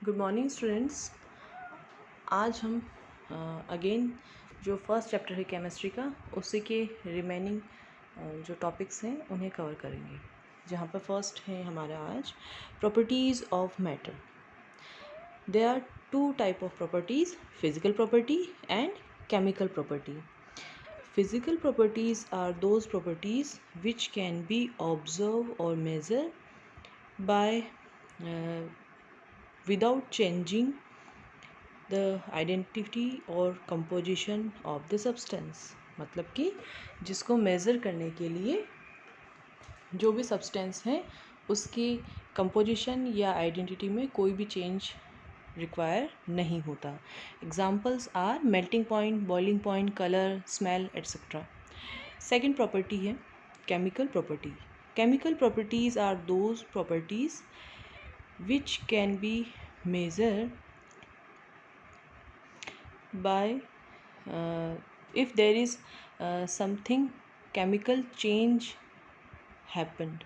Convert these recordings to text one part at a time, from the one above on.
Good morning students. आज हम again जो फर्स्ट चैप्टर है केमिस्ट्री का उसी के रिमेनिंग जो टॉपिक्स हैं उन्हें कवर करेंगे। जहाँ पर फर्स्ट है हमारा आज properties of matter. There are two type of properties, physical property and chemical property. Physical properties are those properties which can be observed or measured by without changing the identity or composition of the substance। मतलब कि जिसको measure करने के लिए जो भी substance है उसकी कंपोजिशन या आइडेंटिटी में कोई भी चेंज रिक्वायर नहीं होता। Examples are melting point, boiling point, colour, smell etcetera. Second property है chemical property. Chemical properties are those properties which can be measured by if there is something chemical change happened।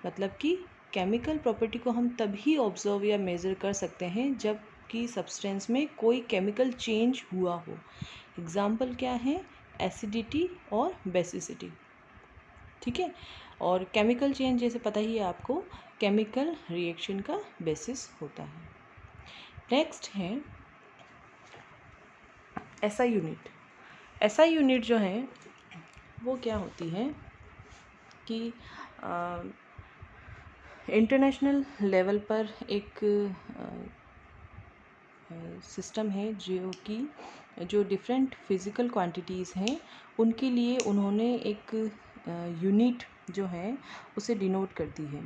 मतलब कि chemical property को हम तभी observe या measure कर सकते हैं जब कि सब्सटेंस में कोई केमिकल चेंज हुआ हो। एग्जाम्पल क्या है? एसिडिटी और बेसिसिटी। ठीक है। और केमिकल चेंज जैसे पता ही है आपको, केमिकल रिएक्शन का बेसिस होता है। नेक्स्ट है एसआई यूनिट। एसआई यूनिट जो है वो क्या होती है कि इंटरनेशनल लेवल पर एक सिस्टम है जो कि जो डिफरेंट फिज़िकल क्वांटिटीज़ हैं उनके लिए उन्होंने एक यूनिट जो है उसे डिनोट करती है।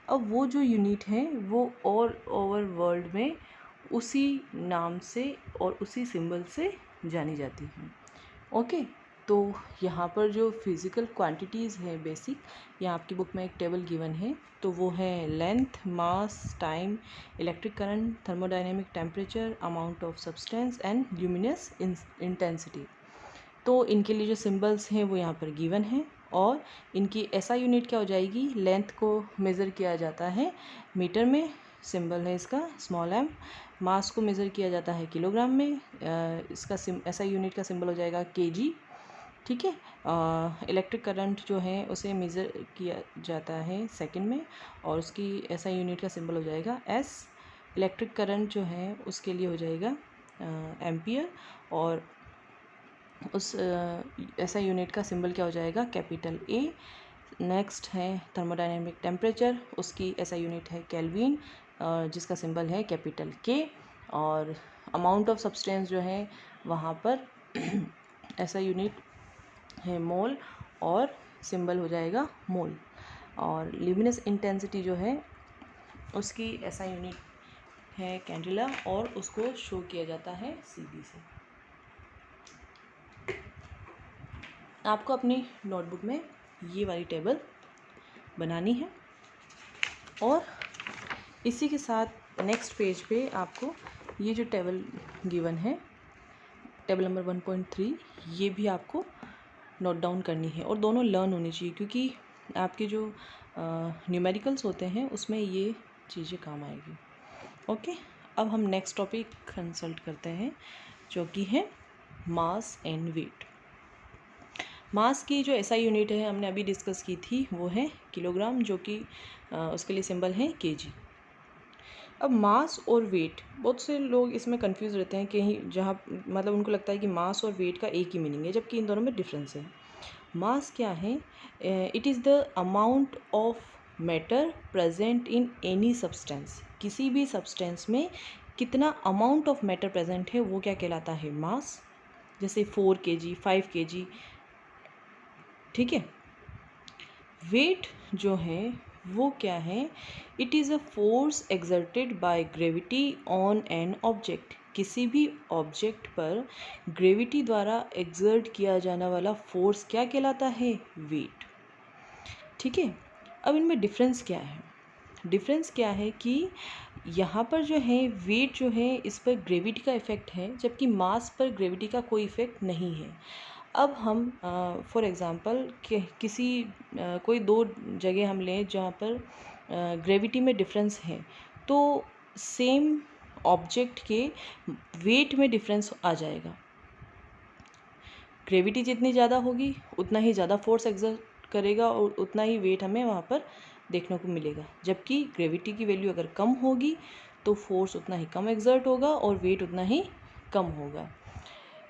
अब वो जो यूनिट है वो ऑल ओवर वर्ल्ड में उसी नाम से और उसी सिंबल से जानी जाती है। ओके, तो यहाँ पर जो फिज़िकल क्वांटिटीज़ है बेसिक, यहाँ आपकी बुक में एक टेबल गिवन है, तो वो है length, mass, time, electric current, thermodynamic temperature, amount of substance and luminous intensity. तो इनके लिए जो सिंबल्स हैं वो यहाँ पर गिवन है और इनकी एसआई यूनिट क्या हो जाएगी? लेंथ को मेज़र किया जाता है मीटर में, सिंबल है इसका स्मॉल m। मास को मेज़र किया जाता है किलोग्राम में, इसका एसआई यूनिट का सिंबल हो जाएगा kg। ठीक है। इलेक्ट्रिक करंट जो है उसे मेज़र किया जाता है सेकंड में और उसकी एसआई यूनिट का सिंबल हो जाएगा s। इलेक्ट्रिक करंट जो है उसके लिए हो जाएगा एम्पियर और उस एसआई यूनिट का सिंबल क्या हो जाएगा? Capital A। नेक्स्ट है थर्मोडायनेमिक टेम्परेचर, उसकी एसआई यूनिट है केल्विन जिसका सिंबल है कैपिटल K। और अमाउंट ऑफ सब्सटेंस जो है वहाँ पर एसआई यूनिट है मोल और सिंबल हो जाएगा मोल। और ल्यूमिनस इंटेंसिटी जो है उसकी एसआई यूनिट है कैंडेला और उसको शो किया जाता है CB से। आपको अपनी नोटबुक में ये वाली टेबल बनानी है और इसी के साथ नेक्स्ट पेज पे आपको ये जो टेबल गिवन है, टेबल नंबर 1.3, ये भी आपको नोट डाउन करनी है और दोनों लर्न होनी चाहिए क्योंकि आपके जो न्यूमेरिकल्स होते हैं उसमें ये चीज़ें काम आएगी। ओके, अब हम नेक्स्ट टॉपिक कंसल्ट करते हैं जो कि है मास एंड वेट। मास की जो एसआई यूनिट है हमने अभी डिस्कस की थी वो है किलोग्राम, जो कि उसके लिए सिंबल है kg। अब मास और वेट, बहुत से लोग इसमें कंफ्यूज रहते हैं कहीं, जहाँ मतलब उनको लगता है कि मास और वेट का एक ही मीनिंग है जबकि इन दोनों में डिफरेंस है। मास क्या है? It is the amount of matter present in any substance. किसी भी सब्सटेंस में कितना अमाउंट ऑफ मैटर प्रेजेंट है वो क्या कहलाता है? मास। जैसे 4 kg, 5 kg। ठीक है। वेट जो है वो क्या है? It is a force exerted by gravity on an object. किसी भी ऑब्जेक्ट पर ग्रेविटी द्वारा एक्सर्ट किया जाने वाला फोर्स क्या कहलाता है? वेट। ठीक है। अब इनमें डिफरेंस क्या है? डिफरेंस क्या है कि यहाँ पर जो है वेट जो है इस पर ग्रेविटी का इफ़ेक्ट है जबकि मास पर ग्रेविटी का कोई इफ़ेक्ट नहीं है। अब हम फॉर एग्ज़ाम्पल किसी कोई दो जगह हम लें जहाँ पर ग्रेविटी में डिफरेंस है, तो सेम ऑब्जेक्ट के वेट में डिफरेंस आ जाएगा। ग्रेविटी जितनी ज़्यादा होगी उतना ही ज़्यादा फोर्स एक्सर्ट करेगा और उतना ही वेट हमें वहाँ पर देखने को मिलेगा, जबकि ग्रेविटी की वैल्यू अगर कम होगी तो फोर्स उतना ही कम एक्सर्ट होगा और वेट उतना ही कम होगा।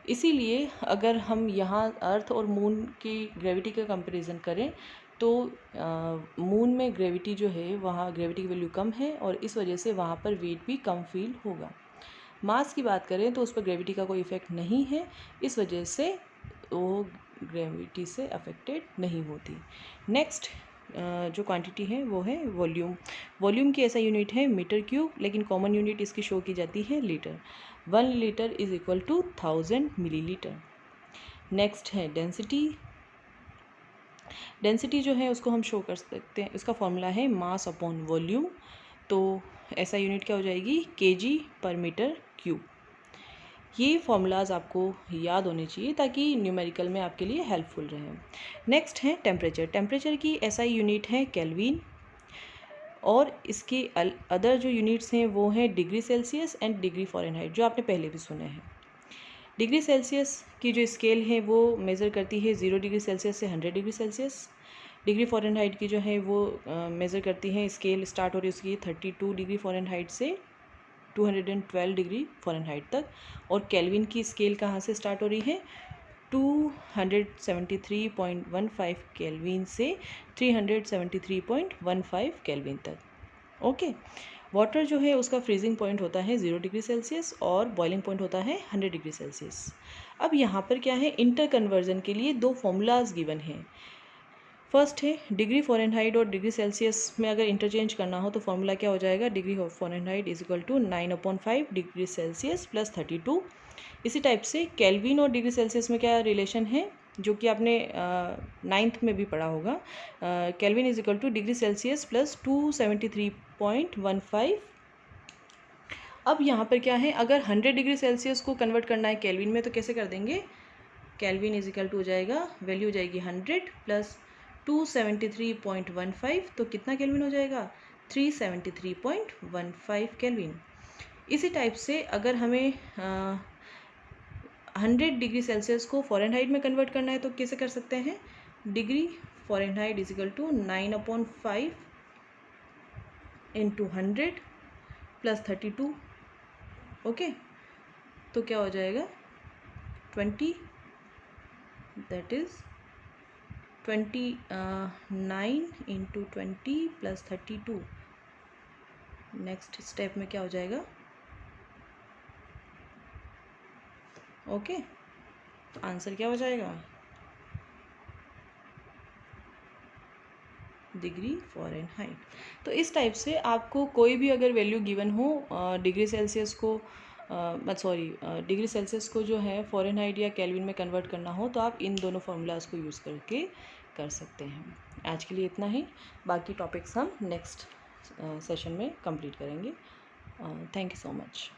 इसीलिए अगर हम यहाँ अर्थ और मून की ग्रेविटी का कंपैरिजन करें तो मून में ग्रेविटी जो है वहाँ ग्रेविटी की वैल्यू कम है और इस वजह से वहाँ पर वेट भी कम फील होगा। मास की बात करें तो उस पर ग्रेविटी का कोई इफ़ेक्ट नहीं है, इस वजह से वो ग्रेविटी से अफेक्टेड नहीं होती। नेक्स्ट जो क्वांटिटी है वो है वॉल्यूम। वॉल्यूम की ऐसा यूनिट है मीटर क्यूब, लेकिन कॉमन यूनिट इसकी शो की जाती है litre. 1 litre is equal to 1000 millilitre. Next है डेंसिटी। डेंसिटी जो है उसको हम शो कर सकते हैं, इसका फॉर्मूला है मास अपॉन वॉल्यूम। तो ऐसा यूनिट क्या हो जाएगी, केजी पर मीटर क्यूब। ये फॉर्मूलाज आपको याद होने चाहिए ताकि न्यूमेरिकल में आपके लिए हेल्पफुल रहे। नेक्स्ट है टेम्परेचर। टेम्परेचर की ऐसा यूनिट है केल्विन, और इसके अदर जो यूनिट्स हैं वो हैं degree Celsius and degree Fahrenheit, जो आपने पहले भी सुने हैं। डिग्री सेल्सियस की जो स्केल है वो मेज़र करती है 0 डिग्री सेल्सियस से 100 डिग्री सेल्सियस। डिग्री फ़ारेनहाइट की जो है वो मेज़र करती है, स्केल स्टार्ट हो रही है उसकी 32 डिग्री फ़ारेनहाइट से 212 डिग्री फ़ारेनहाइट तक। और केल्विन की स्केल कहाँ से स्टार्ट हो रही है, 273.15 केल्विन से 373.15 केल्विन तक। ओके। वाटर जो है उसका फ्रीजिंग पॉइंट होता है 0 डिग्री सेल्सियस और बॉइलिंग पॉइंट होता है 100 डिग्री सेल्सियस। अब यहाँ पर क्या है, इंटर कन्वर्जन के लिए दो फॉर्मूलाज गिवन हैं। फर्स्ट है डिग्री फ़ारेनहाइट और डिग्री सेल्सियस में अगर इंटरचेंज करना हो तो फॉर्मूला क्या हो जाएगा, degree Fahrenheit is equal to 9/5 degree Celsius plus 32। इसी टाइप से केल्विन और डिग्री सेल्सियस में क्या रिलेशन है, जो कि आपने 9th में भी पढ़ा होगा। Kelvin is equal two degree Celsius plus 273.15। अब यहाँ पर क्या है, अगर 100 डिग्री सेल्सियस को कन्वर्ट करना है केल्विन में तो कैसे कर देंगे, केल्विन इज इक्वल टू हो जाएगा, वैल्यू हो जाएगी 100 प्लस 273.15, तो कितना केल्विन हो जाएगा, 373.15 केल्विन। इसी टाइप से अगर हमें 100 डिग्री सेल्सियस को फ़ारेनहाइट में कन्वर्ट करना है तो कैसे कर सकते हैं, degree Fahrenheit is equal to 9/5 into 100 plus 32। Okay, तो क्या हो जाएगा 20, that is 29 into 20 plus 32। Next step में क्या हो जाएगा, ओके, तो आंसर क्या हो जाएगा, डिग्री फ़ारेनहाइट। तो इस टाइप से आपको कोई भी अगर वैल्यू गिवन हो डिग्री सेल्सियस को डिग्री सेल्सियस को जो है फ़ारेनहाइट या केल्विन में कन्वर्ट करना हो तो आप इन दोनों फार्मूलाज़ को यूज़ करके कर सकते हैं। आज के लिए इतना ही, बाकी टॉपिक्स हम नेक्स्ट सेशन में कंप्लीट करेंगे। Thank you so much.